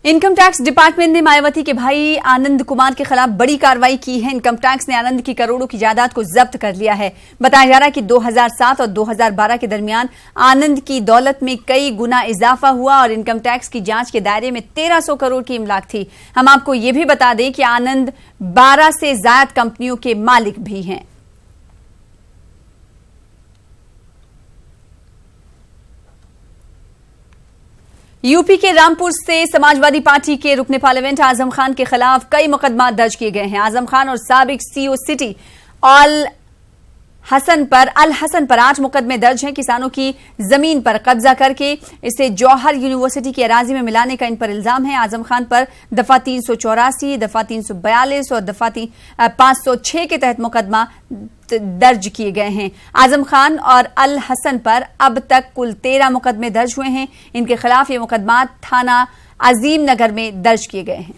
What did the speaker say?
Income tax department ने मायावती के भाई आनंद कुमार के खिलाफ बड़ी कार्रवाई की है। इनकम टैक्स ने आनंद की करोड़ों की जायदाद को जब्त कर लिया है। बताया जा रहा है कि 2007 और 2012 के दरमियान आनंद की दौलत में कई गुना इजाफा हुआ और इनकम टैक्स की जांच के दायरे में 1300 करोड़ की इमलाक थी। हम आपको ये भी बता दें कि आनंद 12 से ज्यादा कंपनियों के मालिक भी हैं। यूपी के रामपुर से समाजवादी पार्टी के रुकने पार्लियामेंट आजम खान के खिलाफ कई मुकदमा दर्ज किए गए हैं। आजम खान और साबिक सीईओ सिटी अल हसन पर 8 मुकदमे दर्ज हैं। किसानों की जमीन पर कब्जा करके इसे जौहर यूनिवर्सिटी की अराजी में मिलाने का इन पर इल्जाम है। आजम खान पर दफा 384, दफा 342 और दफा 506 के तहत मुकदमा दर्ज किए गए हैं। आजम खान और अल हसन पर अब तक कुल 13 मुकदमे दर्ज हुए हैं। इनके खिलाफ ये मुकदमा थाना अजीम नगर में दर्ज किए गए हैं।